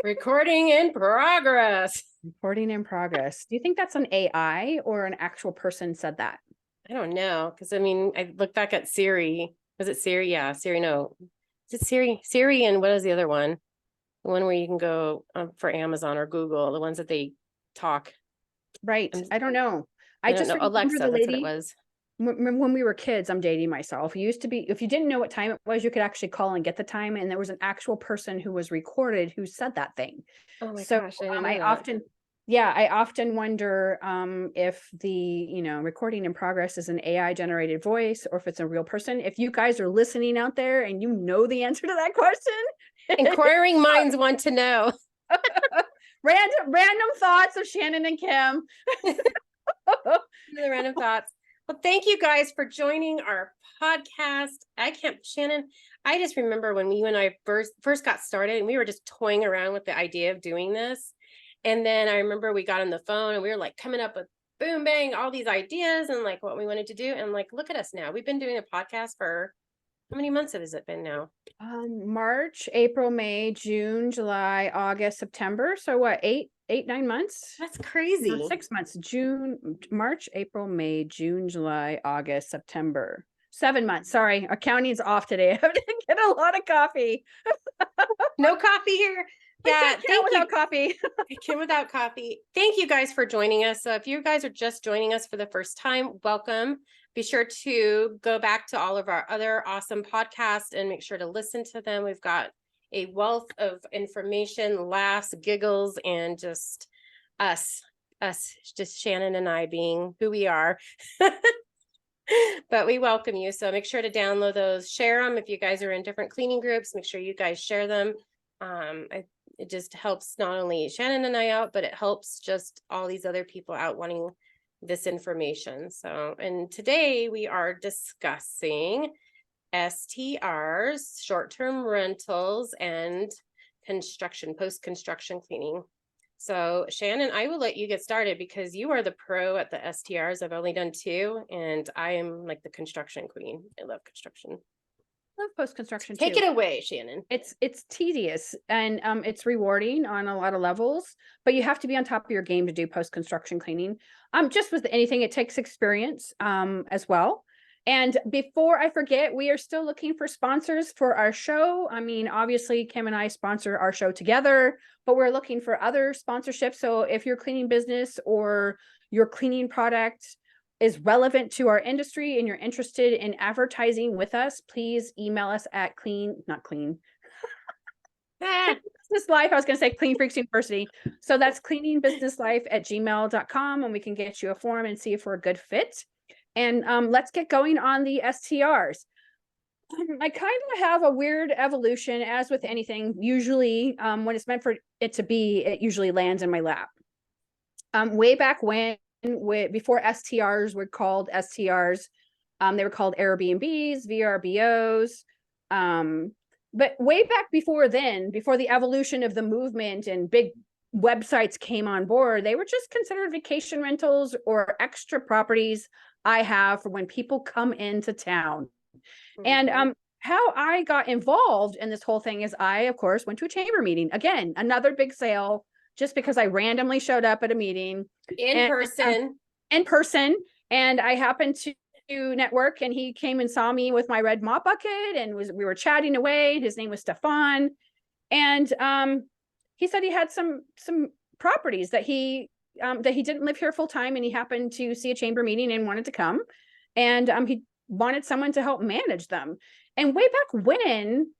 Recording in progress. Recording in progress. Do you think that's an AI or an actual person said that? I don't know. Because I mean, I look back at Siri. Was it Siri? Yeah, Siri. No. Is it Siri? Siri, and what is the other one? The one where you can go for Amazon or Google, the ones that they talk. Right. I don't know. I don't know. Alexa, the that's what it lady was. when we were kids. I'm dating myself. It used to be, if you didn't know what time it was, you could actually call and get the time. And there was an actual person who was recorded who said that thing. Oh my So gosh, I didn't know I that. often wonder if the recording in progress is an AI generated voice or if it's a real person. If you guys are listening out there and you know the answer to that question, Inquiring minds want to know. random thoughts of Shannon and Kim. The random thoughts. Well, thank you guys for joining our podcast. Shannon, I just remember when you and I first got started and we were just toying around with the idea of doing this. And then I remember we got on the phone and we were like coming up with boom, bang, all these ideas and like what we wanted to do. And like, look at us now. We've been doing a podcast for how many months has it been now? March, April, May, June, July, August, September. So what, 9 months? That's crazy. 6 months. June, March, April, May, June, July, August, September. 7 months. Sorry, accounting's off today. I have to get a lot of coffee. No coffee here. Yeah, thank you. Without coffee. I came without coffee. Thank you guys for joining us. So if you guys are just joining us for the first time, welcome. Be sure to go back to all of our other awesome podcasts and make sure to listen to them. We've got a wealth of information, laughs, giggles, and just us, just Shannon and I being who we are. But we welcome you. So make sure to download those, share them. If you guys are in different cleaning groups, make sure you guys share them. It just helps not only Shannon and I out, but it helps just all these other people out wanting this information. So, and today we are discussing STRs, short-term rentals, and post-construction cleaning. So Shannon, I will let you get started because you are the pro at the STRs. I've only done 2 and I am like the construction queen. I love construction. Love post-construction Take it away, Shannon. It's tedious and it's rewarding on a lot of levels, but you have to be on top of your game to do post-construction cleaning. Just with anything, it takes experience as well. And before I forget, we are still looking for sponsors for our show. I mean, obviously Kim and I sponsor our show together, but we're looking for other sponsorships. So if your cleaning business or your cleaning product is relevant to our industry and you're interested in advertising with us, please email us at business life. I was going to say Clean Freaks University. So that's cleaningbusinesslife@gmail.com, and we can get you a form and see if we're a good fit. And let's get going on the STRs. I kind of have a weird evolution, as with anything. Usually when it's meant for it to be, it usually lands in my lap. Way back when, before STRs were called STRs, they were called Airbnbs, VRBOs. But way back before then, before the evolution of the movement and big websites came on board, they were just considered vacation rentals or extra properties I have for when people come into town. Mm-hmm. And how I got involved in this whole thing is I, of course, went to a chamber meeting. Again, another big sale, just because I randomly showed up at a meeting in person, and I happened to network, and he came and saw me with my red mop bucket, and we were chatting away. His name was Stefan, and he said he had some properties that he didn't live here full time, and he happened to see a chamber meeting and wanted to come, and he wanted someone to help manage them. And way back when,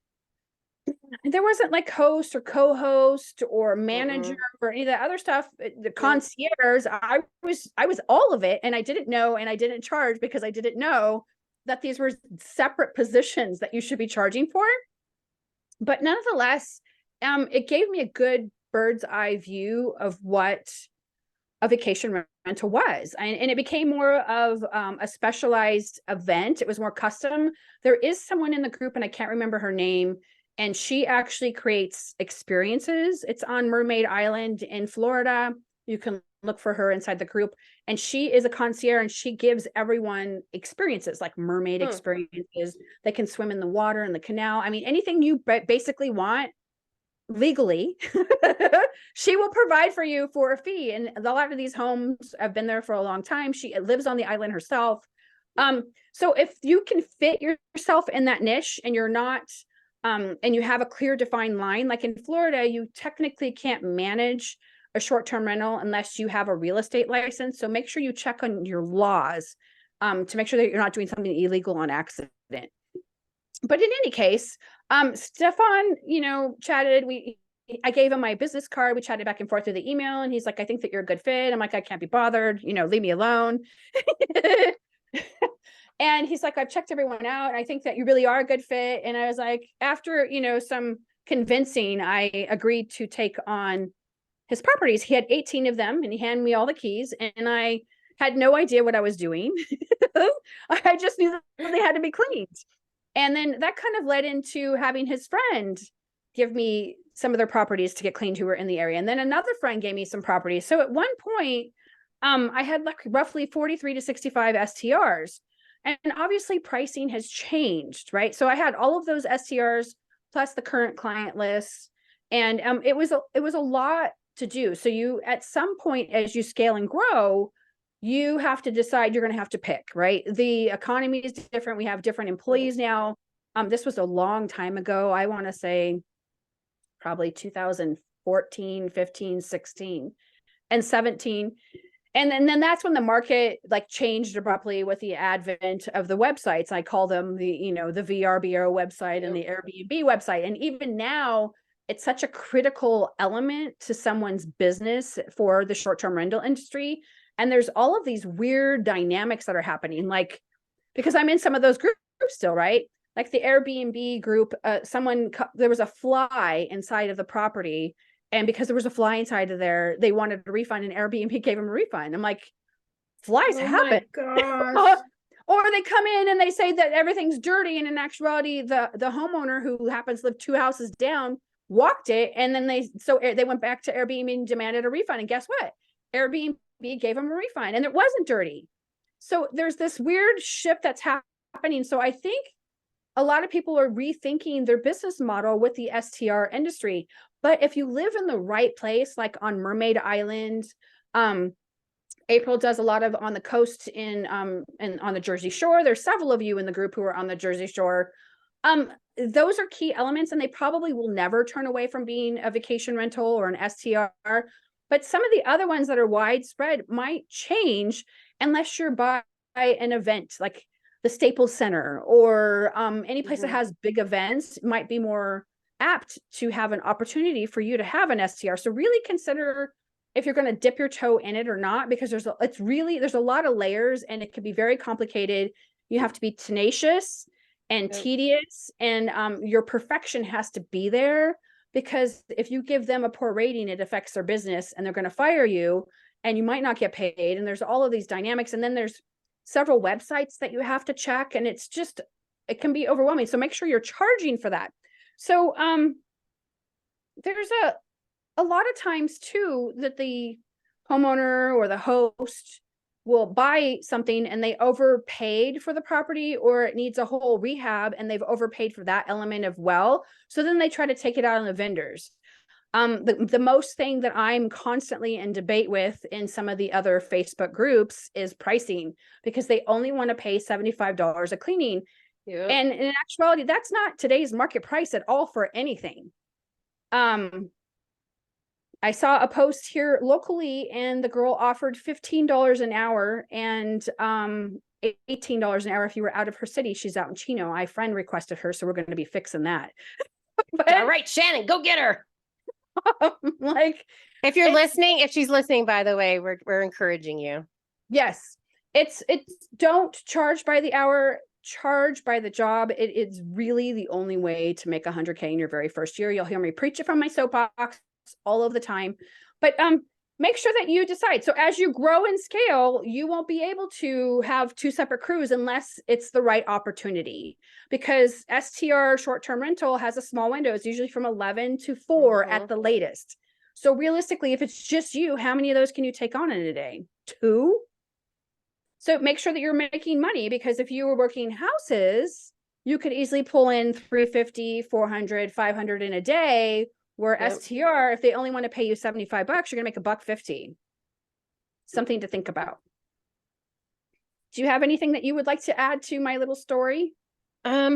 there wasn't like host or co-host or manager or any of that other stuff. The concierge, I was all of it, and I didn't know, and I didn't charge because I didn't know that these were separate positions that you should be charging for. But nonetheless, it gave me a good bird's eye view of what a vacation rental was, and it became more of a specialized event. It was more custom. There is someone in the group, and I can't remember her name, and she actually creates experiences. It's on Mermaid Island in Florida. You can look for her inside the group, and she is a concierge, and she gives everyone experiences like mermaid experiences. They can swim in the water in the canal. I mean, anything you basically want, legally, she will provide for you for a fee. And a lot of these homes have been there for a long time. She lives on the island herself. So if you can fit yourself in that niche and you're not, and you have a clear defined line, like in Florida, you technically can't manage a short-term rental unless you have a real estate license. So make sure you check on your laws, to make sure that you're not doing something illegal on accident. But in any case, Stefan, chatted. I gave him my business card. We chatted back and forth through the email, and he's like, I think that you're a good fit. I'm like, I can't be bothered, leave me alone. And he's like, I've checked everyone out. I think that you really are a good fit. And I was like, after, some convincing, I agreed to take on his properties. He had 18 of them, and he handed me all the keys, and I had no idea what I was doing. I just knew that they had to be cleaned. And then that kind of led into having his friend give me some of their properties to get cleaned who were in the area. And then another friend gave me some properties. So at one point, I had like roughly 43 to 65 STRs. And obviously pricing has changed, right? So I had all of those STRs plus the current client list. And it was a lot to do. So you, at some point, as you scale and grow, you have to decide you're going to have to pick, right? The economy is different. We have different employees now. This was a long time ago. I want to say probably 2014, 15, 16, and 17. And then that's when the market like changed abruptly with the advent of the websites. I call them the VRBO website and the Airbnb website. And even now, it's such a critical element to someone's business for the short-term rental industry. And there's all of these weird dynamics that are happening, like, because I'm in some of those groups still, right? Like the Airbnb group, there was a fly inside of the property. And because there was a fly inside of there, they wanted a refund, and Airbnb gave them a refund. I'm like, flies happen. Or they come in and they say that everything's dirty. And in actuality, the homeowner who happens to live 2 houses down walked it. And then they went back to Airbnb and demanded a refund. And guess what? Airbnb gave them a refund, and it wasn't dirty. So there's this weird shift that's happening. So I think a lot of people are rethinking their business model with the STR industry. But if you live in the right place, like on Mermaid Island, April does a lot of on the coast and on the Jersey Shore. There's several of you in the group who are on the Jersey Shore. Those are key elements, and they probably will never turn away from being a vacation rental or an STR. But some of the other ones that are widespread might change unless you're by an event like the Staples Center or any place that has big events. Might be more apt to have an opportunity for you to have an STR. So really consider if you're going to dip your toe in it or not, because there's a lot of layers, and it can be very complicated. You have to be tenacious and tedious, and your perfection has to be there, because if you give them a poor rating, it affects their business and they're going to fire you, and you might not get paid. And there's all of these dynamics. And then there's several websites that you have to check, and it can be overwhelming. So make sure you're charging for that. So there's a lot of times too that the homeowner or the host will buy something and they overpaid for the property, or it needs a whole rehab and they've overpaid for that element of well. So then they try to take it out on the vendors. The most thing that I'm constantly in debate with in some of the other Facebook groups is pricing, because they only want to pay $75 a cleaning. Yep. And in actuality, that's not today's market price at all for anything. I saw a post here locally, and the girl offered $15 an hour and $18 an hour if you were out of her city. She's out in Chino. My friend requested her, so we're going to be fixing that. But, all right, Shannon, go get her. Like, if you're listening, if she's listening, by the way, we're encouraging you. Yes, it's don't charge by the hour. Charge by the job. It's really the only way to make $100K in your very first year. You'll hear me preach it from my soapbox all of the time, but make sure that you decide. So as you grow and scale, you won't be able to have 2 separate crews unless it's the right opportunity, because STR short-term rental has a small window. It's usually from 11 to 4 at the latest. So realistically, if it's just you, how many of those can you take on in a day? 2? So make sure that you're making money, because if you were working houses, you could easily pull in 350, 400, 500 in a day, Where Yep. STR, if they only want to pay you $75, you're gonna make $1.50. Something to think about. Do you have anything that you would like to add to my little story? I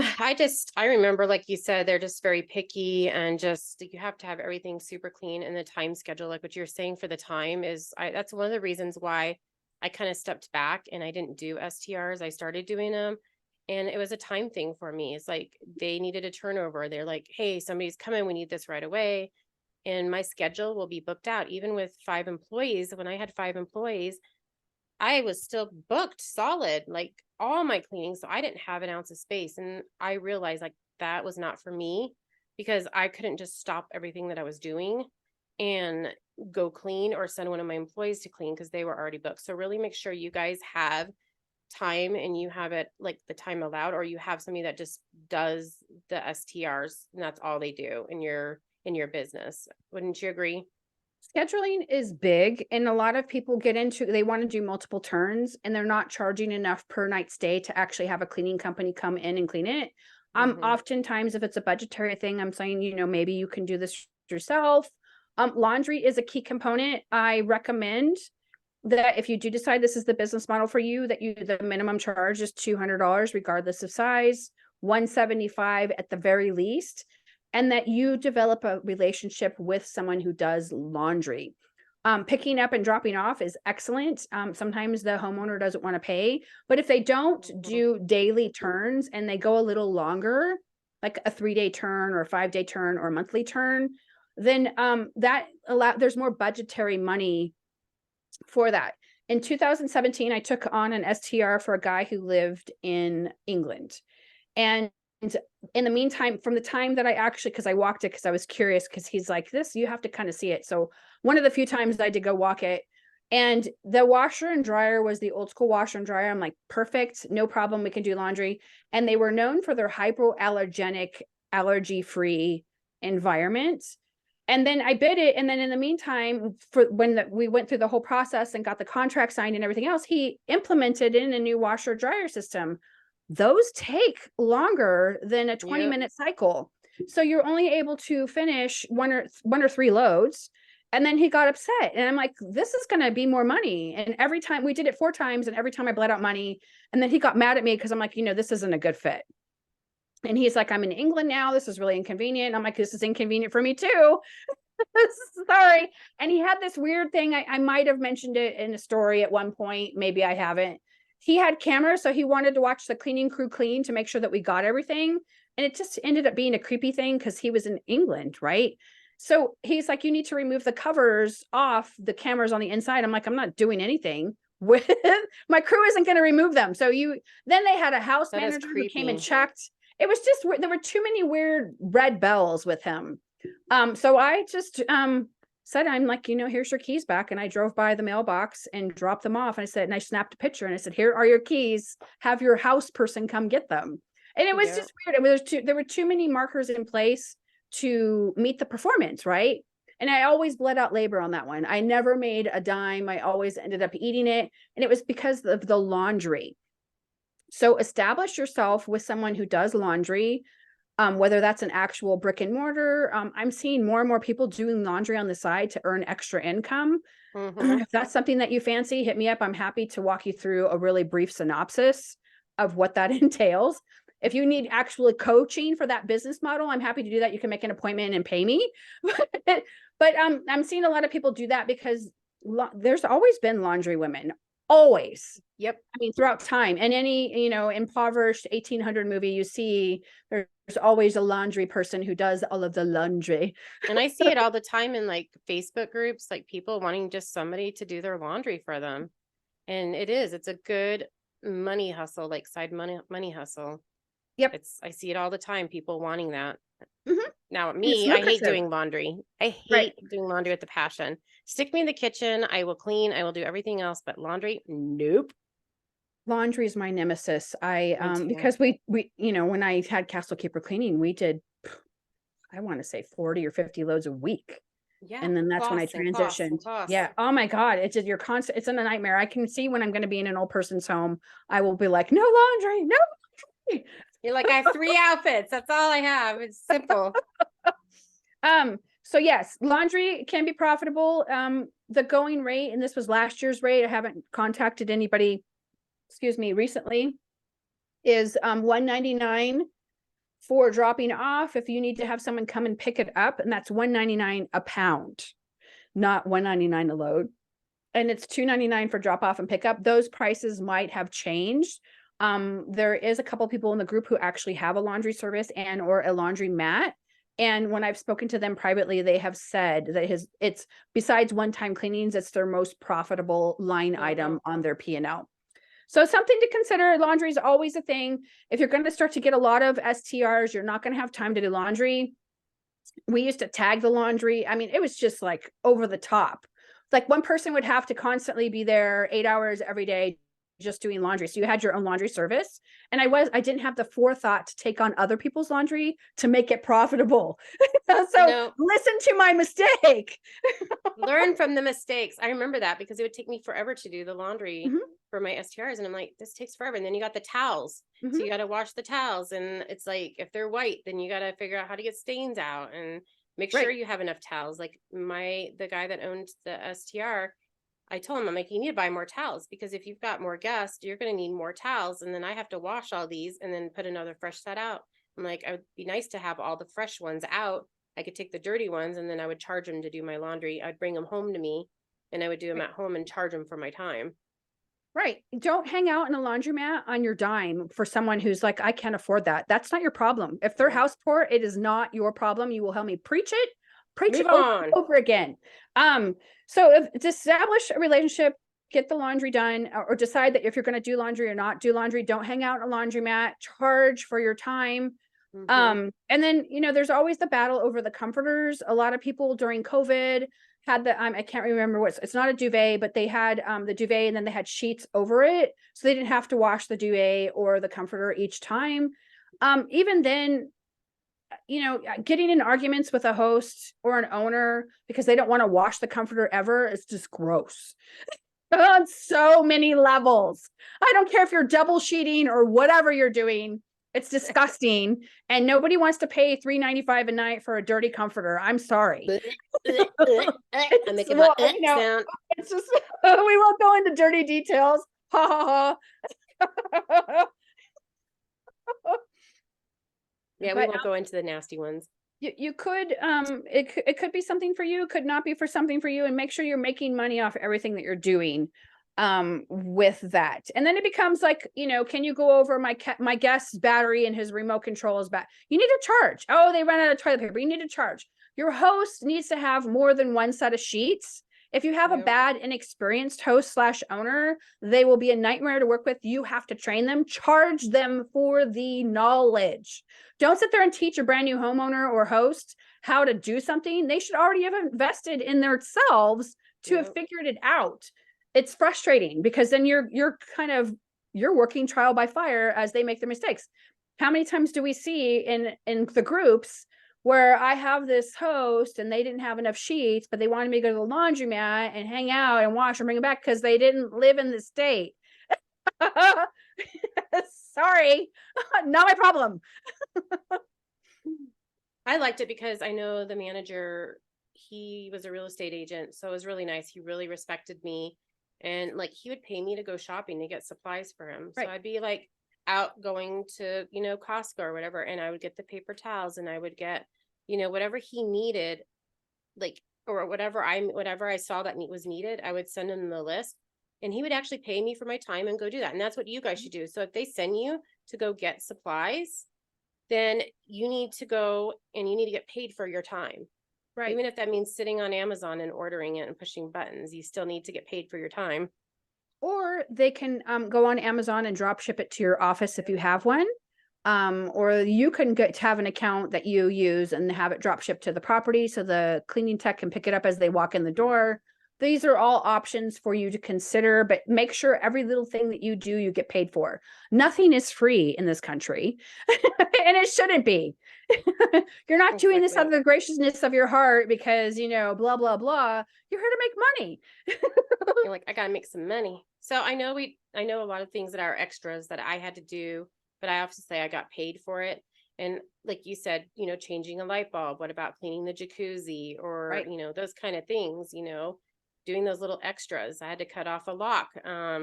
remember, like you said, they're just very picky, and just you have to have everything super clean, and the time schedule, like what you're saying for the time is that's one of the reasons why I kind of stepped back and I didn't do STRs. I started doing them, and it was a time thing for me. It's like they needed a turnover. They're like, hey, somebody's coming, we need this right away. And my schedule will be booked out. Even with 5 employees, when I had 5 employees, I was still booked solid, like all my cleaning. So I didn't have an ounce of space. And I realized like that was not for me, because I couldn't just stop everything that I was doing and go clean or send one of my employees to clean, because they were already booked. So really make sure you guys have time, and you have it like the time allowed, or you have somebody that just does the STRs and that's all they do in your business. Wouldn't you agree? Scheduling is big, and a lot of people get into, they want to do multiple turns and they're not charging enough per night stay to actually have a cleaning company come in and clean it. Oftentimes, if it's a budgetary thing, I'm saying, maybe you can do this yourself. Laundry is a key component. I recommend that if you do decide this is the business model for you, that the minimum charge is $200 regardless of size, $175 at the very least, and that you develop a relationship with someone who does laundry. Picking up and dropping off is excellent. Sometimes the homeowner doesn't want to pay, but if they don't do daily turns and they go a little longer, like a 3-day turn or a 5-day turn or a monthly turn, then there's more budgetary money for that. In 2017, I took on an STR for a guy who lived in England. And in the meantime, from the time that I actually, because I walked it because I was curious, because he's like, this, you have to kind of see it. So one of the few times I did go walk it, and the washer and dryer was the old school washer and dryer. I'm like, perfect, no problem, we can do laundry. And they were known for their hypoallergenic, allergy-free environment. And then I bid it. And then in the meantime, for when we went through the whole process and got the contract signed and everything else, he implemented in a new washer dryer system. Those take longer than a 20-minute cycle. So you're only able to finish one or 3 loads. And then he got upset. And I'm like, this is going to be more money. And every time we did it 4 times, and every time I bled out money. And then he got mad at me because I'm like, this isn't a good fit. And he's like, I'm in England now. This is really inconvenient. I'm like, this is inconvenient for me too. Sorry. And he had this weird thing. I might have mentioned it in a story at one point. Maybe I haven't. He had cameras, so he wanted to watch the cleaning crew clean to make sure that we got everything. And it just ended up being a creepy thing because he was in England, right? So he's like, you need to remove the covers off the cameras on the inside. I'm like, I'm not doing anything with my crew isn't going to remove them. So then they had a house manager who came and checked. It was just, there were too many weird red bells with him. So I just said, I'm like, here's your keys back. And I drove by the mailbox and dropped them off. And I said, and I snapped a picture and I said, here are your keys. Have your house person come get them. And it was just weird. There were too many markers in place to meet the performance, right? And I always bled out labor on that one. I never made a dime. I always ended up eating it. And it was because of the laundry. So establish yourself with someone who does laundry, whether that's an actual brick and mortar. I'm seeing more and more people doing laundry on the side to earn extra income. If that's something that you fancy, hit me up. I'm happy to walk you through a really brief synopsis of what that entails. If you need actual coaching for that business model, I'm happy to do that. You can make an appointment and pay me. But I'm seeing a lot of people do that because there's always been laundry women. Always. Yep. I mean, throughout time. And any, impoverished 1800 movie you see, there's always a laundry person who does all of the laundry. And I see it all the time in like Facebook groups, like people wanting just somebody to do their laundry for them. And it's a good money hustle, like side money hustle. Yep. I see it all the time, people wanting that. Mm-hmm. Now me, I hate doing laundry. I hate doing laundry with a passion. Stick me in the kitchen, I will clean, I will do everything else, but laundry, nope. Laundry is my nemesis. Because we when I had Castle Keeper Cleaning, we did, I want to say 40 or 50 loads a week. Yeah. And then that's when I transitioned. Yeah. Oh my God. It's just it's a nightmare. I can see when I'm going to be in an old person's home, I will be like, no laundry, no laundry. You're like, I have 3 outfits. That's all I have. It's simple. So yes, laundry can be profitable. The going rate, and this was last year's rate, I haven't contacted anybody, excuse me, recently, is $199 for dropping off. If you need to have someone come and pick it up, and that's $199 a pound, not $199 a load. And it's $299 for drop off and pickup. Those prices might have changed. There is a couple people in the group who actually have a laundry service and or a laundry mat. And when I've spoken to them privately, they have said that it's besides one-time cleanings, it's their most profitable line item on their P&L. So something to consider. Laundry is always a thing. If you're going to start to get a lot of STRs, you're not going to have time to do laundry. We used to tag the laundry. I mean, it was just like over the top. Like one person would have to constantly be there 8 hours every day just doing laundry. So you had your own laundry service. And I didn't have the forethought to take on other people's laundry to make it profitable. So listen to my mistake. Learn from the mistakes. I remember that because it would take me forever to do the laundry for my STRs. And I'm like, this takes forever. And then you got the towels. So you got to wash the towels. And it's like, if they're white, then you got to figure out how to get stains out and make sure you have enough towels. Like the guy that owned the STR, I told him, I'm like, you need to buy more towels because if you've got more guests, you're going to need more towels. And then I have to wash all these and then put another fresh set out. I'm like, it would be nice to have all the fresh ones out. I could take the dirty ones and then I would charge them to do my laundry. I'd bring them home to me and I would do them at home and charge them for my time. Right. Don't hang out in a laundromat on your dime for someone who's like, I can't afford that. That's not your problem. If they're house poor, it is not your problem. You will help me preach it over again. So to establish a relationship, get the laundry done, or decide that if you're going to do laundry or not do laundry, don't hang out in a laundromat, charge for your time. And then, there's always the battle over the comforters. A lot of people during COVID had the, I can't remember it's not a duvet, but they had the duvet and then they had sheets over it. So they didn't have to wash the duvet or the comforter each time. Even then, getting in arguments with a host or an owner because they don't want to wash the comforter ever is just gross on so many levels. I don't care if you're double sheeting or whatever you're doing. It's disgusting. And nobody wants to pay $3.95 a night for a dirty comforter. I'm sorry. I'm making my sound. It's just, we won't go into dirty details. Ha ha ha. Yeah, we won't go into the nasty ones. You could, it could be something for you, could not be for something for you, and make sure you're making money off everything that you're doing with that. And then it becomes like, can you go over my guest's battery and his remote control is bad? You need to charge. Oh, they ran out of toilet paper. You need to charge. Your host needs to have more than one set of sheets. If you have a bad, inexperienced host / owner, they will be a nightmare to work with. You have to train them, charge them for the knowledge. Don't sit there and teach a brand new homeowner or host how to do something. They should already have invested in themselves to have figured it out. It's frustrating because then you're working trial by fire as they make their mistakes. How many times do we see in the groups where I have this host and they didn't have enough sheets, but they wanted me to go to the laundromat and hang out and wash and bring them back because they didn't live in the state. Sorry, not my problem. I liked it because I know the manager, he was a real estate agent. So it was really nice. He really respected me. And like, he would pay me to go shopping to get supplies for him. So I'd be like out going to, Costco or whatever. And I would get the paper towels and I would get, whatever he needed, like, or whatever I saw that was needed, I would send him the list and he would actually pay me for my time and go do that. And that's what you guys should do. So if they send you to go get supplies, then you need to go and you need to get paid for your time. Right. Even if that means sitting on Amazon and ordering it and pushing buttons, you still need to get paid for your time. Or they can go on Amazon and drop ship it to your office if you have one. Or you can have an account that you use and have it drop shipped to the property so the cleaning tech can pick it up as they walk in the door. These are all options for you to consider, but make sure every little thing that you do, you get paid for. Nothing is free in this country, and it shouldn't be. You're not doing this out of the graciousness of your heart because, blah, blah, blah. You're here to make money. You're like, I got to make some money. So I know a lot of things that are extras that I had to do, but I have to say I got paid for it. And like you said, changing a light bulb. What about cleaning the jacuzzi or, Right. those kind of things, doing those little extras. I had to cut off a lock.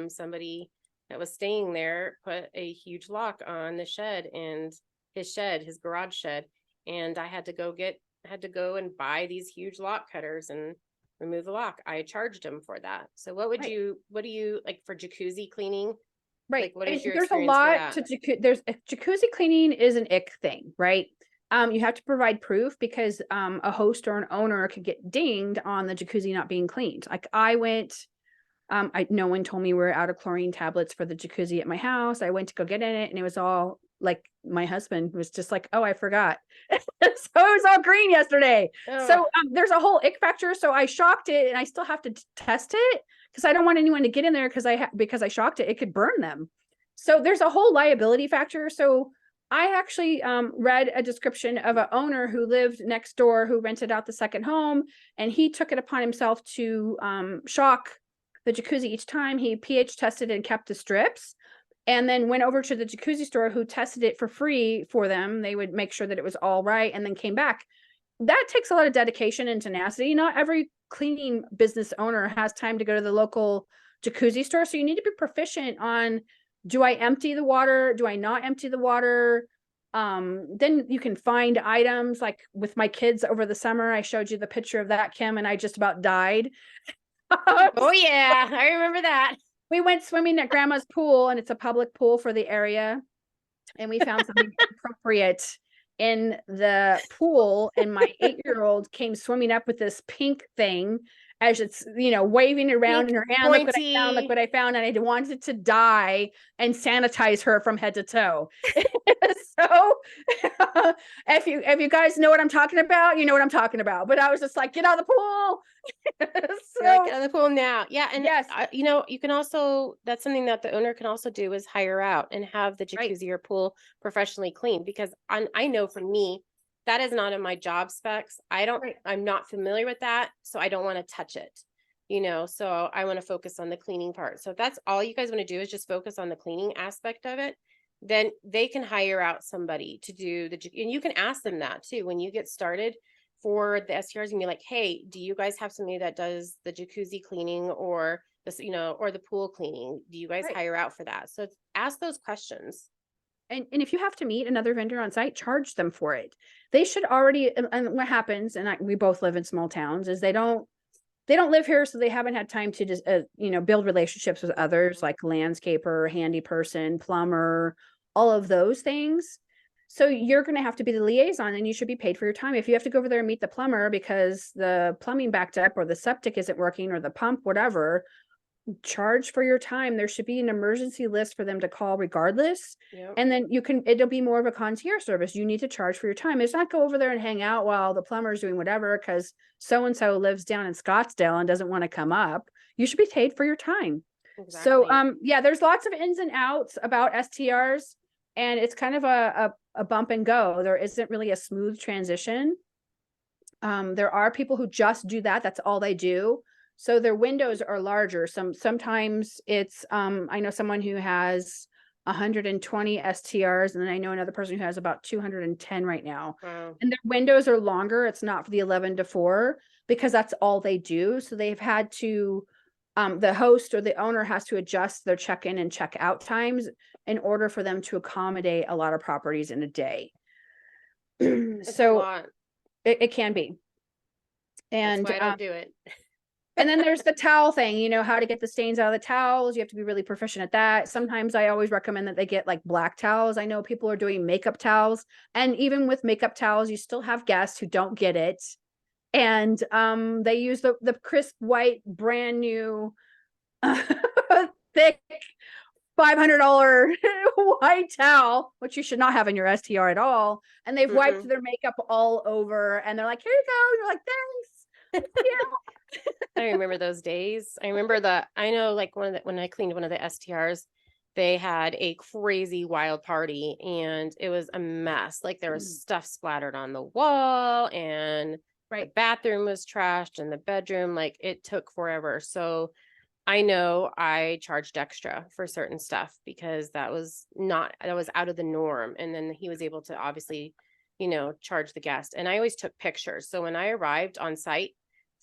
Somebody that was staying there put a huge lock on the shed and his garage shed. And I had to go and buy these huge lock cutters and remove the lock. I charged him for that. So what do you like for jacuzzi cleaning? Right. Like, what And is your there's a experience for lot that? to jacuzzi cleaning is an ick thing, right? You have to provide proof because a host or an owner could get dinged on the jacuzzi not being cleaned. Like I went, no one told me we were out of chlorine tablets for the jacuzzi at my house. I went to go get in it and it was all like my husband was just like, oh, I forgot. So it was all green yesterday. Oh, So there's a whole ick factor. So I shocked it and I still have to test it because I don't want anyone to get in there because I shocked it. It could burn them. So there's a whole liability factor. So I actually read a description of an owner who lived next door who rented out the second home, and he took it upon himself to shock the jacuzzi each time. He pH tested and kept the strips, and then went over to the jacuzzi store who tested it for free for them. They would make sure that it was all right and then came back. That takes a lot of dedication and tenacity. Not every cleaning business owner has time to go to the local jacuzzi store. So you need to be proficient on, do I empty the water? Do I not empty the water? Then you can find items like with my kids over the summer. I showed you the picture of that, Kim, and I just about died. oh yeah, I remember that. We went swimming at grandma's pool, and it's a public pool for the area. And we found something appropriate in the pool. And my 8-year-old came swimming up with this pink thing as it's, waving around Pink, in her hand. Look what I found. Look pointy. what I found. And I wanted to die and sanitize her from head to toe. So if you guys know what I'm talking about, you know what I'm talking about. But I was just like, get out of the pool. You're like, get out of the pool now. Yeah. And yes, you can also, that's something that the owner can also do is hire out and have the right. jacuzzi or pool professionally cleaned, because I know for me, that is not in my job specs. Right. I'm not familiar with that. So I don't want to touch it, so I want to focus on the cleaning part. So if that's all you guys want to do is just focus on the cleaning aspect of it, then they can hire out somebody to do and you can ask them that too when you get started for the STRs, and be like, hey, do you guys have somebody that does the jacuzzi cleaning or this, or the pool cleaning? Do you guys Right. hire out for that? So ask those questions. And if you have to meet another vendor on site, charge them for it. They should already, and what happens, and we both live in small towns, is they don't live here, so they haven't had time to just build relationships with others like landscaper, handy person, plumber, all of those things. So you're going to have to be the liaison, and you should be paid for your time. If you have to go over there and meet the plumber because the plumbing backed up or the septic isn't working or the pump, whatever, charge for your time. There should be an emergency list for them to call regardless. Yep. And then it'll be more of a concierge service. You need to charge for your time. It's not go over there and hang out while the plumber's doing whatever because so-and-so lives down in Scottsdale and doesn't want to come up. You should be paid for your time. Exactly. So yeah, there's lots of ins and outs about STRs, and it's kind of a bump and go. There isn't really a smooth transition. There are people who just do that. That's all they do. So their windows are larger. Sometimes it's I know someone who has 120 STRs, and then I know another person who has about 210 right now. Wow. And their windows are longer. It's not for the 11 to 4 because that's all they do. So they've had to the host or the owner has to adjust their check-in and check-out times in order for them to accommodate a lot of properties in a day. So it can be. And that's why I don't do it. and then there's the towel thing, how to get the stains out of the towels. You have to be really proficient at that. Sometimes I always recommend that they get like black towels. I know people are doing makeup towels, and even with makeup towels, you still have guests who don't get it. And they use the crisp white, brand new, thick $500 white towel, which you should not have in your STR at all. And they've wiped their makeup all over, and they're like, here you go. And you're like, thanks. Yeah. I remember those days. I know like when I cleaned one of the STRs, they had a crazy wild party and it was a mess. Like there was stuff splattered on the wall, and the bathroom was trashed, and the bedroom, like it took forever. So I know I charged extra for certain stuff because that was out of the norm. And then he was able to obviously, charge the guest. And I always took pictures. So when I arrived on site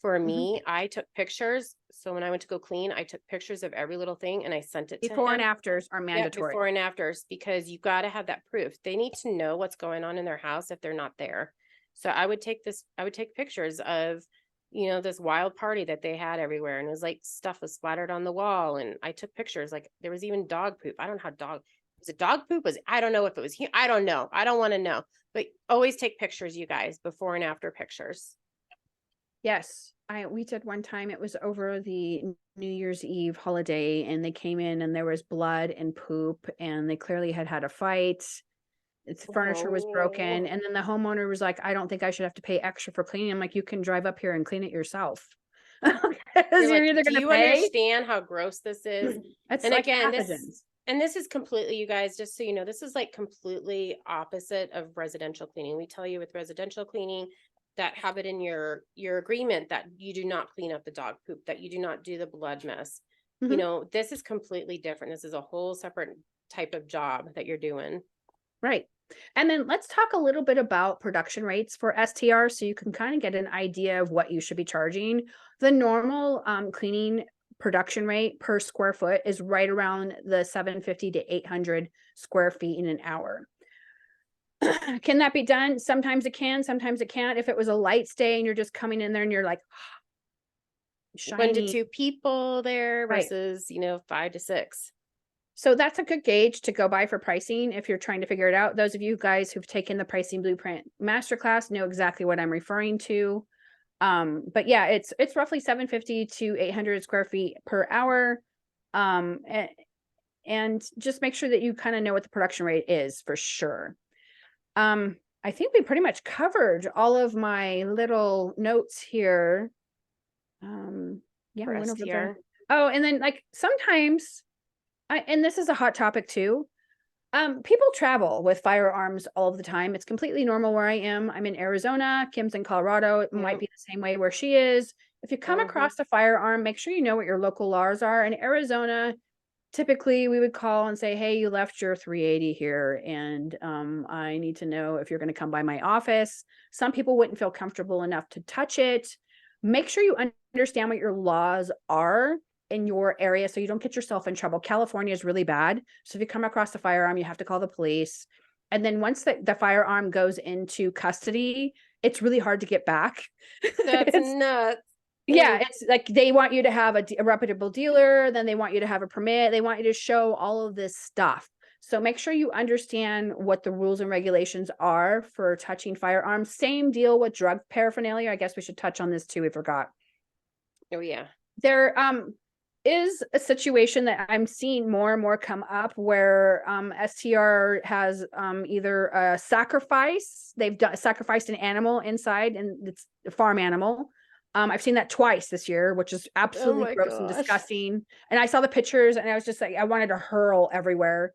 for me, I took pictures. So when I went to go clean, I took pictures of every little thing and I sent it to Before him. and afters are Yeah, mandatory. before and afters, because you got to have that proof. They need to know what's going on in their house if they're not there. So I would take pictures of, this wild party that they had everywhere. And it was like stuff was splattered on the wall. And I took pictures, like there was even dog poop. I don't know how was it dog poop? I don't know if it was here. I don't know. I don't want to know. But always take pictures, you guys, before and after pictures. Yes, we did one time. It was over the New Year's Eve holiday, and they came in and there was blood and poop, and they clearly had a fight. Its furniture was broken, and then the homeowner was like, "I don't think I should have to pay extra for cleaning." I'm like, "You can drive up here and clean it yourself." You're either Do gonna you pay. understand how gross this is? It's And like again, pathogens. this is completely, you guys, just so you know, this is like completely opposite of residential cleaning. We tell you with residential cleaning that have it in your agreement that you do not clean up the dog poop, that you do not do the blood mess. This is completely different. This is a whole separate type of job that you're doing. Right. And then let's talk a little bit about production rates for STR so you can kind of get an idea of what you should be charging. The normal cleaning production rate per square foot is right around the 750 to 800 square feet in an hour. Can that be done? Sometimes it can, sometimes it can't. If it was a light stay and you're just coming in there and you're like, shiny. 1 to 2 people there Right. versus, 5 to 6. So that's a good gauge to go by for pricing if you're trying to figure it out. Those of you guys who've taken the pricing blueprint masterclass know exactly what I'm referring to. But yeah, it's roughly 750 to 800 square feet per hour. And just make sure that you kind of know what the production rate is for sure. I think we pretty much covered all of my little notes here. Yeah, For we went over STR. there. Oh, and then like sometimes and this is a hot topic too. People travel with firearms all of the time. It's completely normal where I am. I'm in Arizona. Kim's in Colorado. It might be the same way where she is. If you come across a firearm, make sure you know what your local laws are. In Arizona, typically we would call and say, "Hey, you left your 380 here, and I need to know if you're going to come by my office." Some people wouldn't feel comfortable enough to touch it. Make sure you understand what your laws are in your area so you don't get yourself in trouble. California is really bad. So if you come across a firearm, you have to call the police. And then once the firearm goes into custody, it's really hard to get back. That's nuts. Yeah, it's like they want you to have a reputable dealer, then they want you to have a permit, they want you to show all of this stuff. So make sure you understand what the rules and regulations are for touching firearms. Same deal with drug paraphernalia. I guess we should touch on this too. We forgot. Oh yeah. There is a situation that I'm seeing more and more come up where STR has either a sacrifice, they've sacrificed an animal inside, and it's a farm animal. I've seen that twice this year, which is absolutely gross and disgusting. And I saw the pictures and I was just like, I wanted to hurl everywhere.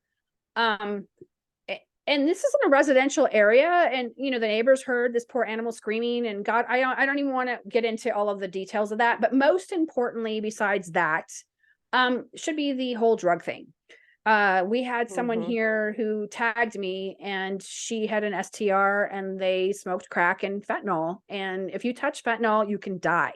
And this is in a residential area, and the neighbors heard this poor animal screaming, and God, I don't even want to get into all of the details of that. But most importantly, besides that, should be the whole drug thing. We had someone here who tagged me, and she had an STR, and they smoked crack and fentanyl. And if you touch fentanyl, you can die.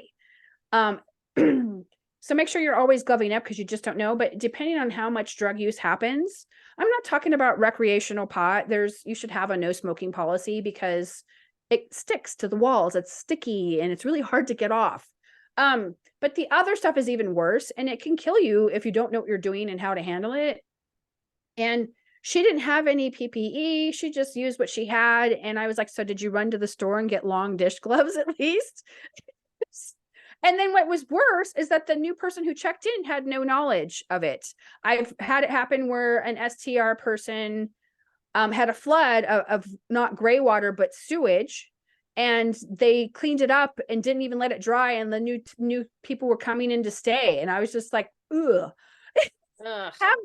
So make sure you're always gloving up because you just don't know. But depending on how much drug use happens, I'm not talking about recreational pot. You should have a no smoking policy because it sticks to the walls. It's sticky and it's really hard to get off. But the other stuff is even worse, and it can kill you if you don't know what you're doing and how to handle it. And she didn't have any PPE. She just used what she had. And I was like, so did you run to the store and get long dish gloves at least? And then what was worse is that the new person who checked in had no knowledge of it. I've had it happen where an STR person had a flood of not gray water, but sewage, and they cleaned it up and didn't even let it dry. And the new people were coming in to stay. And I was just like, ugh.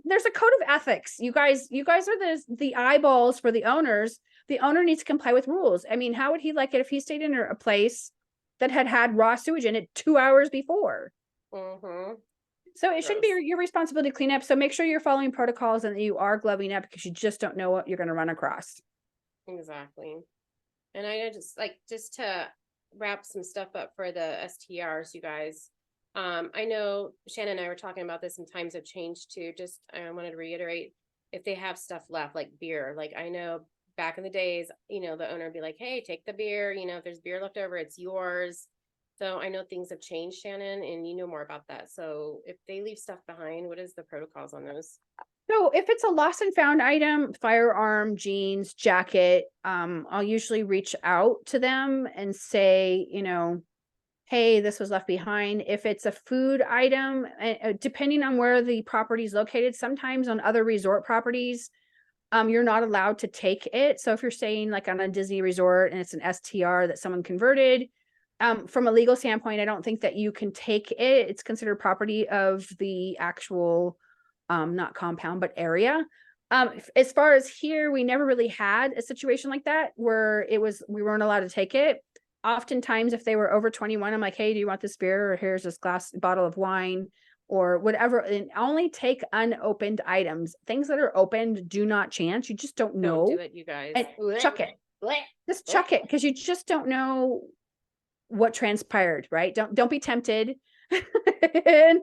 There's a code of ethics. You guys are the eyeballs for the owners. The owner needs to comply with rules. I mean, how would he like it if he stayed in a place that had raw sewage in it 2 hours before? So it shouldn't be your responsibility to clean up. So make sure you're following protocols and that you are gloving up, because you just don't know what you're going to run across. Exactly. And I know, just to wrap some stuff up for the STRs, you guys. I know Shannon and I were talking about this, and times have changed too. Just I wanted to reiterate, if they have stuff left, like beer, like I know back in the days, the owner would be like, hey, take the beer, if there's beer left over, it's yours. So I know things have changed, Shannon, and you know more about that. So if they leave stuff behind, what is the protocols on those? So if it's a lost and found item, firearm, jeans, jacket, I'll usually reach out to them and say, hey, this was left behind. If it's a food item, depending on where the property is located, sometimes on other resort properties, you're not allowed to take it. So if you're staying like on a Disney resort and it's an STR that someone converted, from a legal standpoint, I don't think that you can take it. It's considered property of the actual, not compound, but area. As far as here, we never really had a situation like that where we weren't allowed to take it. Oftentimes, if they were over 21, I'm like, hey, do you want this beer? Or here's this bottle of wine or whatever. And only take unopened items. Things that are opened, do not chance. You just don't know. Don't do it, you guys. And chuck it. Just chuck it, because you just don't know what transpired, right? Don't be tempted. And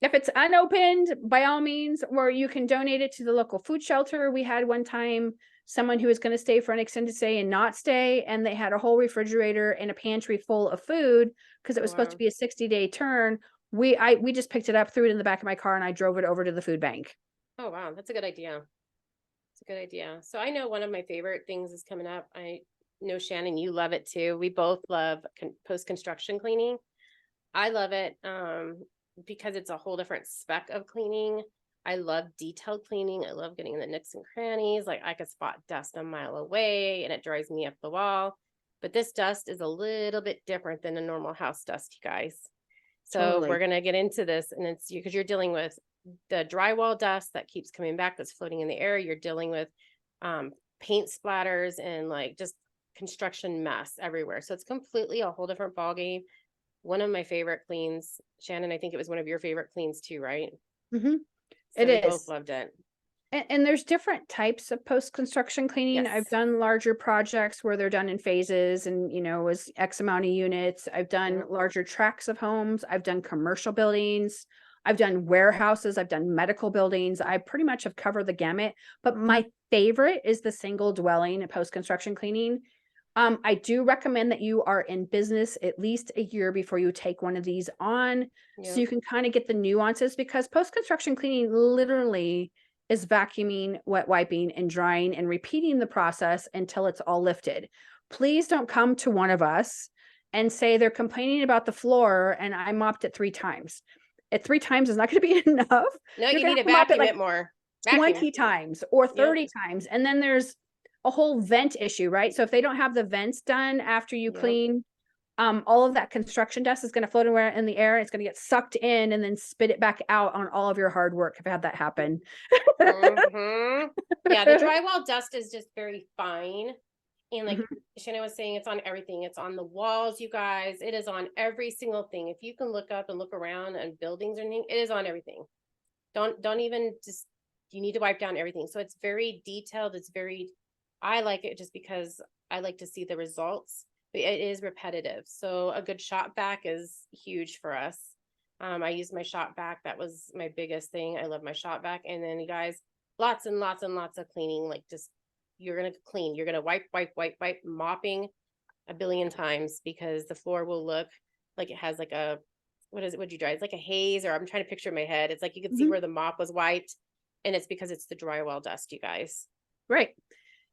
if it's unopened, by all means, or you can donate it to the local food shelter. We had one time someone who was going to stay for an extended stay and not stay, and they had a whole refrigerator and a pantry full of food because it was supposed to be a 60-day turn. We just picked it up, threw it in the back of my car, and I drove it over to the food bank. Oh, wow. That's a good idea. It's a good idea. So I know one of my favorite things is coming up. I know, Shannon, you love it too. We both love post-construction cleaning. I love it because it's a whole different spec of cleaning. I love detailed cleaning. I love getting in the nooks and crannies. Like I could spot dust a mile away and it drives me up the wall. But this dust is a little bit different than a normal house dust, you guys. So Totally. we're going to get into this, and it's because you're dealing with the drywall dust that keeps coming back, that's floating in the air. You're dealing with paint splatters and like just construction mess everywhere. So it's completely a whole different ballgame. One of my favorite cleans, Shannon, I think it was one of your favorite cleans too, right? Mm-hmm. So we both loved it. And there's different types of post-construction cleaning. Yes. I've done larger projects where they're done in phases and, was X amount of units. I've done larger tracts of homes. I've done commercial buildings. I've done warehouses. I've done medical buildings. I pretty much have covered the gamut. But my favorite is the single dwelling post-construction cleaning. I do recommend that you are in business at least a year before you take one of these on, so you can kind of get the nuances, because post-construction cleaning literally is vacuuming, wet wiping, and drying and repeating the process until it's all lifted. Please don't come to one of us and say they're complaining about the floor and I mopped it 3 times. At 3 times is not going to be enough. No, you need to vacuum it more. 20 times or 30 times. And then there's a whole vent issue, right? So if they don't have the vents done after you clean, all of that construction dust is going to float around in the air. It's going to get sucked in and then spit it back out on all of your hard work. I've had that happen. Yeah, the drywall dust is just very fine. And like Shannon was saying, it's on everything. It's on the walls, you guys. It is on every single thing. If you can look up and look around on buildings or anything, it is on everything. Don't even just, you need to wipe down everything. So it's very detailed. It's very, I like it just because I like to see the results, but it is repetitive. So a good shop back is huge for us. I use my shop back. That was my biggest thing. I love my shop back. And then you guys, lots and lots and lots of cleaning, like just, you're going to clean, you're going to wipe, mopping a billion times, because the floor will look like it has like a, what'd you dry? It's like a haze, or I'm trying to picture in my head. It's like, you can see where the mop was wiped, and it's because it's the drywall dust, you guys. Right.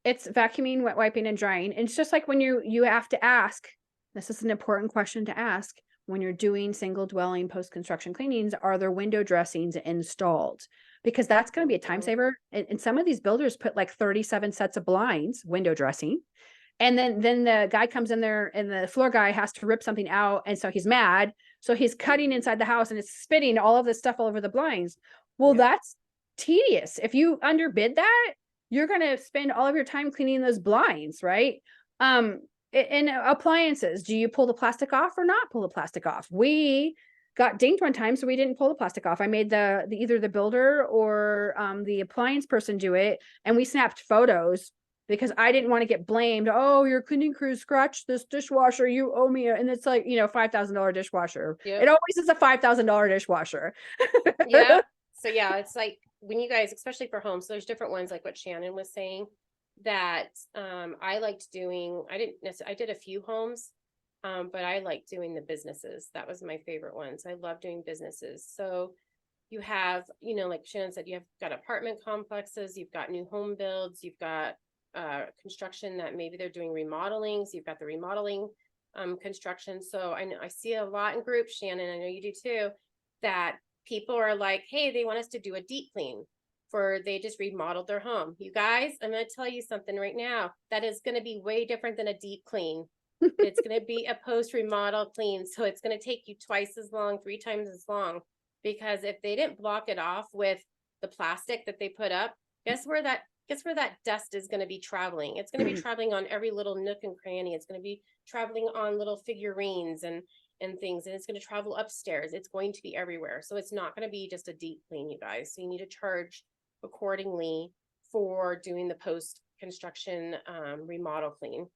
It's vacuuming, wet wiping, and drying. And it's just like when you have to ask, this is an important question to ask when you're doing single dwelling post-construction cleanings, are there window dressings installed? Because that's going to be a time saver. And some of these builders put like 37 sets of blinds, window dressing. And then the guy comes in there and the floor guy has to rip something out. And so he's mad. So he's cutting inside the house and it's spitting all of this stuff all over the blinds. Well, that's tedious. If you underbid that, you're going to spend all of your time cleaning those blinds, right? And appliances, do you pull the plastic off or not pull the plastic off? We got dinged one time, so we didn't pull the plastic off. I made the either the builder or the appliance person do it, and we snapped photos because I didn't want to get blamed. Oh, your cleaning crew scratched this dishwasher. You owe me, and it's like, $5,000 dishwasher. Yep. It always is a $5,000 dishwasher. Yeah. So yeah, it's like when you guys, especially for homes, so there's different ones like what Shannon was saying that I liked doing. I did a few homes, but I liked doing the businesses. That was my favorite ones. I love doing businesses. So you have, like Shannon said, you've got apartment complexes, you've got new home builds, you've got construction that maybe they're doing remodeling. So you've got the remodeling construction. So I see a lot in groups, Shannon, I know you do too, that people are like, hey, they want us to do a deep clean they just remodeled their home. You guys, I'm going to tell you something right now. That is going to be way different than a deep clean. It's going to be a post remodel clean. So it's going to take you twice as long, 3 times as long, because if they didn't block it off with the plastic that they put up, guess where that dust is going to be traveling? It's going to be traveling on every little nook and cranny. It's going to be traveling on little figurines and things, and it's going to travel upstairs. It's going to be everywhere. So it's not going to be just a deep clean, you guys. So you need to charge accordingly for doing the post construction remodel clean.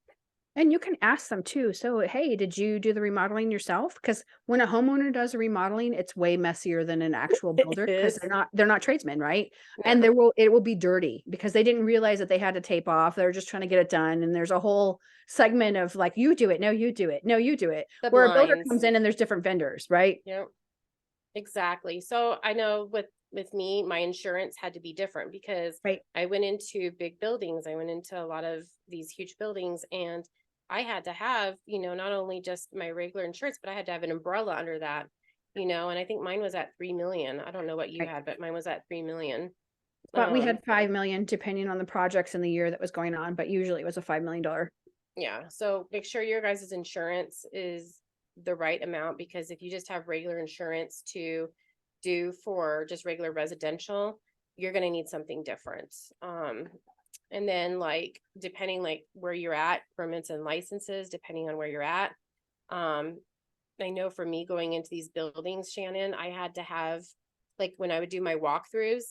And you can ask them too. So, hey, did you do the remodeling yourself? Because when a homeowner does a remodeling, it's way messier than an actual builder because they're not tradesmen, right? Yeah. And it will be dirty because they didn't realize that they had to tape off. They're just trying to get it done. And there's a whole segment of like, you do it, no, you do it, no, you do it. Where a builder comes in and there's different vendors, right? Yep. Exactly. So I know with me, my insurance had to be different because I went into big buildings. I went into a lot of these huge buildings, and I had to have, not only just my regular insurance, but I had to have an umbrella under that, and I think mine was at 3 million. I don't know what you had, but mine was at 3 million. But we had 5 million depending on the projects in the year that was going on, but usually it was a $5 million. Yeah. So make sure your guys' insurance is the right amount, because if you just have regular insurance to do for just regular residential, you're going to need something different. And then like, depending like where you're at, permits and licenses, depending on where you're at. I know for me going into these buildings, Shannon, I had to have, like when I would do my walkthroughs,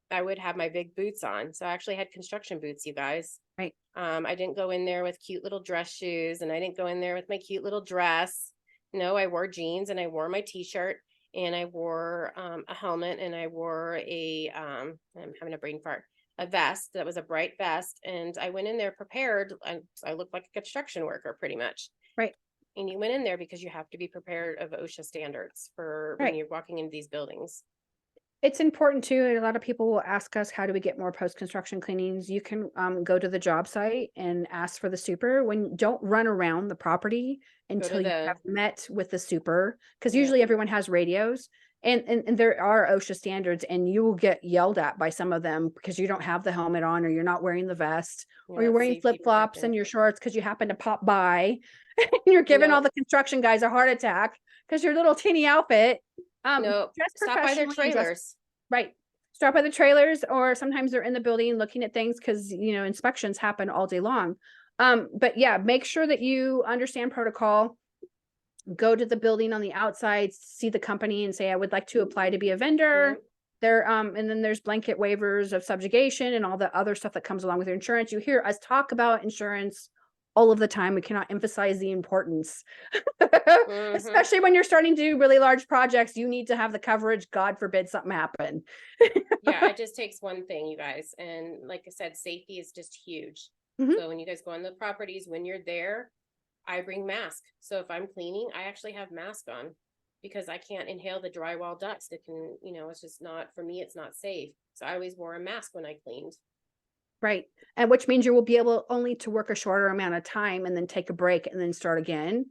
I would have my big boots on. So I actually had construction boots, you guys. Right. I didn't go in there with cute little dress shoes, and I didn't go in there with my cute little dress. No, I wore jeans, and I wore my t-shirt, and I wore a helmet, and I wore I'm having a brain fart, a vest that was a bright vest. And I went in there prepared. I looked like a construction worker pretty much. Right. And you went in there because you have to be prepared of OSHA standards for when you're walking into these buildings. It's important too. And a lot of people will ask us, how do we get more post-construction cleanings? You can go to the job site and ask for the super. Don't run around the property until you have met with the super, because usually everyone has radios, and there are OSHA standards, and you will get yelled at by some of them because you don't have the helmet on, or you're not wearing the vest, or you're wearing flip-flops and your shorts because you happen to pop by and you're giving all the construction guys a heart attack because your little teeny outfit. No, stop by their trailers. Right. Stop by the trailers, or sometimes they're in the building looking at things because, inspections happen all day long. But yeah, make sure that you understand protocol. Go to the building on the outside, see the company and say, I would like to apply to be a vendor. And then there's blanket waivers of subjugation and all the other stuff that comes along with your insurance. You hear us talk about insurance all of the time. We cannot emphasize the importance, especially when you're starting to do really large projects. You need to have the coverage. God forbid something happen. Yeah, it just takes one thing, you guys. And like I said, safety is just huge. So when you guys go on the properties, when you're there, I bring mask. So if I'm cleaning, I actually have mask on because I can't inhale the drywall dust. It can, it's just not, for me, it's not safe. So I always wore a mask when I cleaned. Right. And which means you will be able only to work a shorter amount of time and then take a break and then start again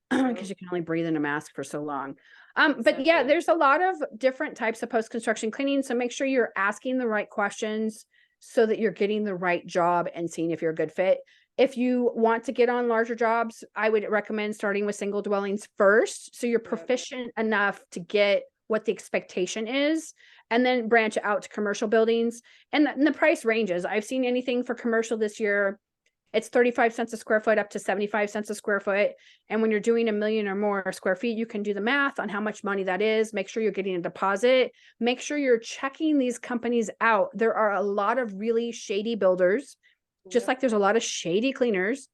because you can only breathe in a mask for so long. But yeah, there's a lot of different types of post-construction cleaning. So make sure you're asking the right questions so that you're getting the right job and seeing if you're a good fit. If you want to get on larger jobs, I would recommend starting with single dwellings first. So you're proficient enough to get what the expectation is, and then branch out to commercial buildings. And the price ranges. I've seen anything for commercial this year It's 35 cents a square foot up to 75 cents a square foot. And when you're doing 1 million or more square feet, you can do the math on how much money that is. Make sure you're getting a deposit. Make sure you're checking these companies out. There are a lot of really shady builders, just like there's a lot of shady cleaners.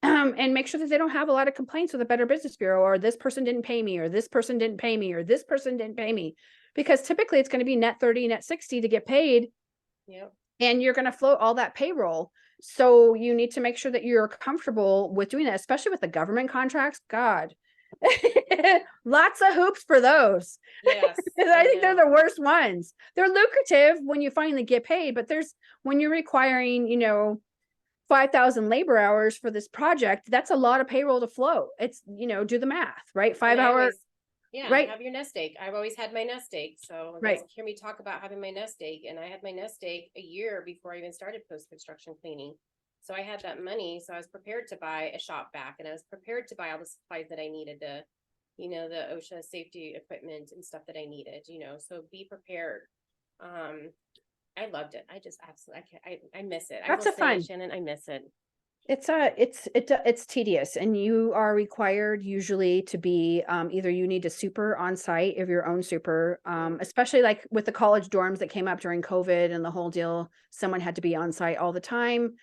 And make sure that they don't have a lot of complaints with the Better Business Bureau, or this person didn't pay me, or this person didn't pay me, or this person didn't pay me. Because typically it's going to be net 30, net 60 to get paid. Yep. And you're going to float all that payroll. So you need to make sure that you're comfortable with doing that, especially with the government contracts. God, lots of hoops for those. Yes. I think they're the worst ones. They're lucrative when you finally get paid, but when you're requiring, 5,000 labor hours for this project, that's a lot of payroll to float. It's, do the math, right? 5 hours. Yeah, right. Have your nest egg. I've always had my nest egg. So right. Hear me talk about having my nest egg. And I had my nest egg a year before I even started post-construction cleaning. So I had that money. So I was prepared to buy a shop vac, and I was prepared to buy all the supplies that I needed to, the OSHA safety equipment and stuff that I needed, so be prepared. I loved it. I just absolutely, I miss it. That's fun, Shannon, I miss it. It's tedious, and you are required usually to be either you need a super on site of your own super, especially like with the college dorms that came up during COVID and the whole deal. Someone had to be on site all the time.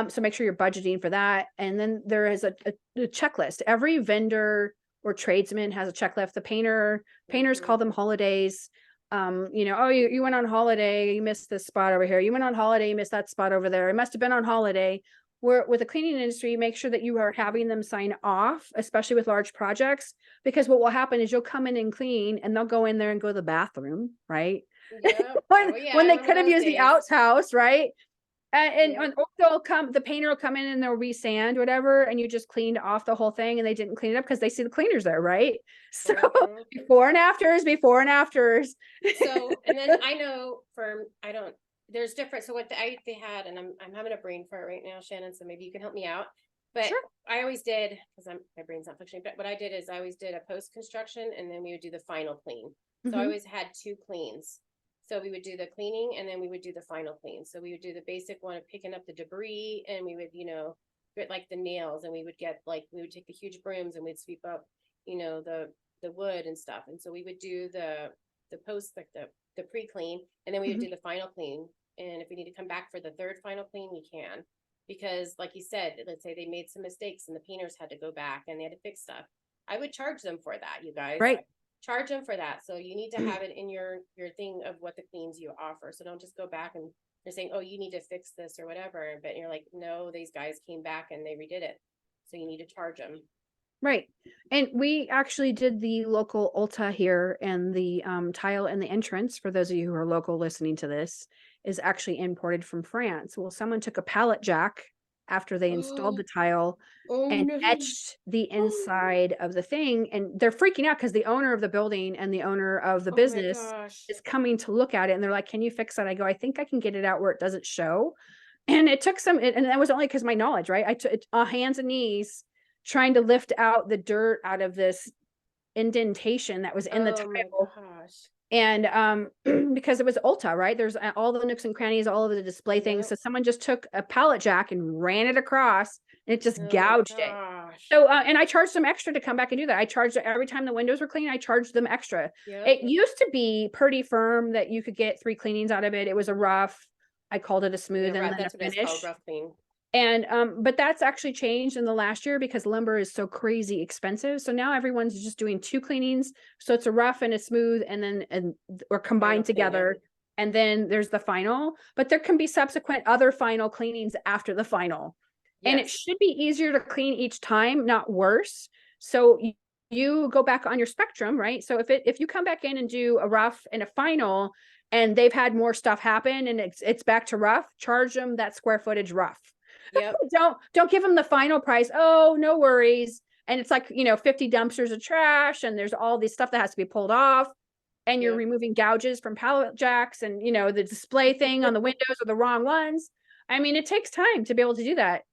So make sure you're budgeting for that. And then there is a checklist. Every vendor or tradesman has a checklist. The painters call them holidays. You went on holiday, you missed this spot over here. You went on holiday, you missed that spot over there. It must have been on holiday. Where with the cleaning industry, make sure that you are having them sign off, especially with large projects, because what will happen is you'll come in and clean, and they'll go in there and go to the bathroom, right? Yeah. when they could have used the outhouse, right? And the painter will come in and they'll resand whatever, and you just cleaned off the whole thing, and they didn't clean it up because they see the cleaners there, right? So before and afters. So, and then I know there's different. So what they had, and I'm having a brain fart right now, Shannon, so maybe you can help me out. But sure. I always did, because my brain's not functioning, but what I did is I always did a post-construction, and then we would do the final clean. So I always had 2 cleans. So we would do the cleaning, and then we would do the final clean. So we would do the basic one of picking up the debris, and we would, get like the nails, and we would take the huge brooms, and we'd sweep up, the wood and stuff. And so we would do the post, like the pre-clean, and then we would do the final clean. And if we need to come back for the 3rd final clean, we can. Because like you said, let's say they made some mistakes and the painters had to go back and they had to fix stuff. I would charge them for that, you guys. Right. Charge them for that. So you need to have it in your thing of what the cleans you offer. So don't just go back and they're saying, oh, you need to fix this or whatever. But you're like, no, these guys came back and they redid it. So you need to charge them. Right. And we actually did the local Ulta here, and the tile in the entrance, for those of you who are local listening to this, is actually imported from France. Well, someone took a pallet jack after they installed the tile and etched the inside of the thing, and they're freaking out because the owner of the building and the owner of the business is coming to look at it, and they're like, can you fix that? I go, I think I can get it out where it doesn't show. And it took and that was only because my knowledge, right? I took hands and knees trying to lift out the dirt out of this indentation that was in the tile. And because it was Ulta, right? There's all the nooks and crannies, all of the display things. So someone just took a pallet jack and ran it across, and it just gouged it. So and I charged them extra to come back and do that. I charged every time the windows were clean, I charged them extra. It used to be pretty firm that you could get 3 cleanings out of it. It was a rough, I called it a smooth, and then a finish. Rough clean. And but that's actually changed in the last year because lumber is so crazy expensive. So now everyone's just doing 2 cleanings. So it's a rough and a smooth, and then or combined together. And then there's the final, but there can be subsequent other final cleanings after the final. And it should be easier to clean each time, not worse. So you go back on your spectrum, right? So if you come back in and do a rough and a final, and they've had more stuff happen and it's back to rough, charge them that square footage rough. Yep. Don't give them the final price. Oh, no worries. And it's like, 50 dumpsters of trash, and there's all this stuff that has to be pulled off, and you're removing gouges from pallet jacks, and the display thing on the windows are the wrong ones. I mean, it takes time to be able to do that.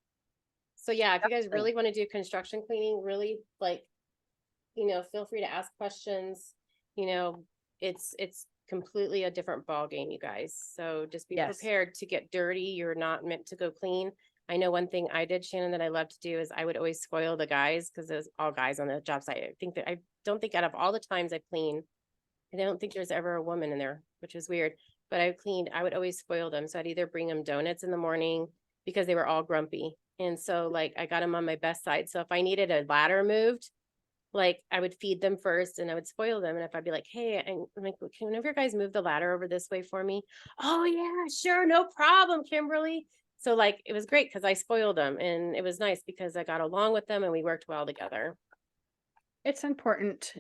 So yeah, if you guys really want to do construction cleaning, really feel free to ask questions. It's completely a different ball game, you guys. So just be prepared to get dirty. You're not meant to go clean. I know one thing I did, Shannon, that I love to do is I would always spoil the guys because there's all guys on the job site. I don't think out of all the times I clean, I don't think there's ever a woman in there, which is weird. But I would always spoil them. So I'd either bring them donuts in the morning because they were all grumpy. And so like I got them on my best side. So if I needed a ladder moved, like I would feed them first and I would spoil them. And if I'd be like, hey, I'm like, can one of your guys move the ladder over this way for me? Oh yeah, sure, no problem, Kimberly. So like it was great because I spoiled them and it was nice because I got along with them and we worked well together. It's important,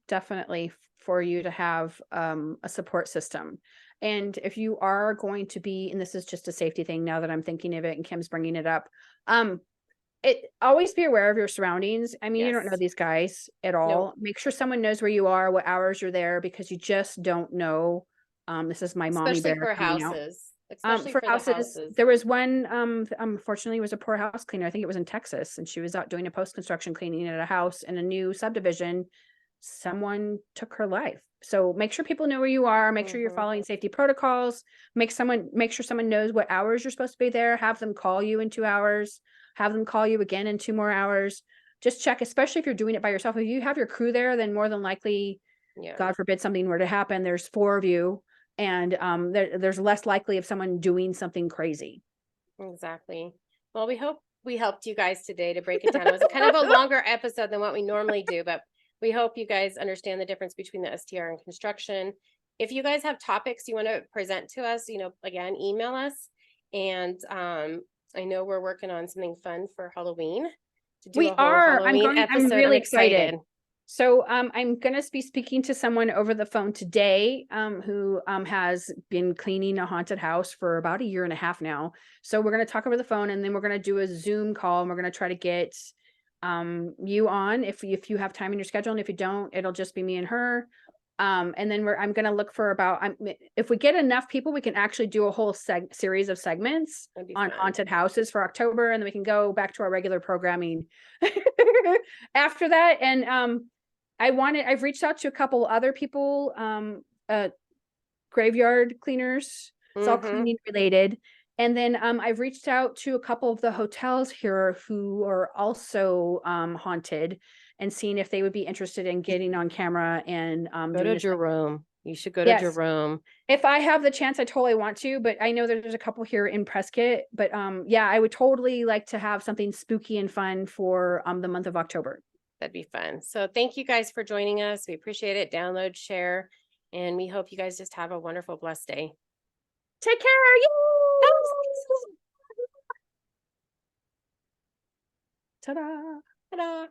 definitely for you to have a support system. And if you are going to be, and this is just a safety thing now that I'm thinking of it and Kim's bringing it up, it always be aware of your surroundings. I mean, you don't know Yes. these guys at Nope. all. Make sure someone knows where you are, what hours you're there, because you just don't know. This is my mommy Especially bear for coming out. houses. Especially For for the houses, houses. there was one, unfortunately, it was a poor house cleaner. I think it was in Texas, and she was out doing a post-construction cleaning at a house in a new subdivision. Someone took her life. So make sure people know where you are. Make sure you're following safety protocols. Make sure someone knows what hours you're supposed to be there. Have them call you in 2 hours. Have them call you again in 2 more hours. Just check, especially if you're doing it by yourself. If you have your crew there, then more than likely, Yeah. God forbid something were to happen, there's 4 of you, and there's less likely of someone doing something crazy. Exactly. Well, we hope we helped you guys today to break it down. It was kind of a longer episode than what we normally do, but we hope you guys understand the difference between the STR and construction. If you guys have topics you want to present to us, again, email us. And I know we're working on something fun for Halloween to do We a whole are. Halloween I'm episode. really I'm excited. So I'm gonna be speaking to someone over the phone today, who has been cleaning a haunted house for about 1.5 years now. So we're gonna talk over the phone, and then we're gonna do a Zoom call, and we're gonna try to get you on if you have time in your schedule, and if you don't, it'll just be me and her. And then I'm gonna look for if we get enough people, we can actually do a whole series of segments That'd be on fun. haunted houses for October, and then we can go back to our regular programming after that. And I've reached out to a couple other people, graveyard cleaners. It's all cleaning related. And then I've reached out to a couple of the hotels here who are also haunted, and seeing if they would be interested in getting on camera and Go doing to this. Jerome. You should go to Yes. Jerome. If I have the chance, I totally want to, but I know there's a couple here in Prescott. But yeah, I would totally like to have something spooky and fun for the month of October. That'd be fun. So thank you guys for joining us. We appreciate it. Download, share, and we hope you guys just have a wonderful, blessed day. Take care. Yay! Ta-da. Ta-da.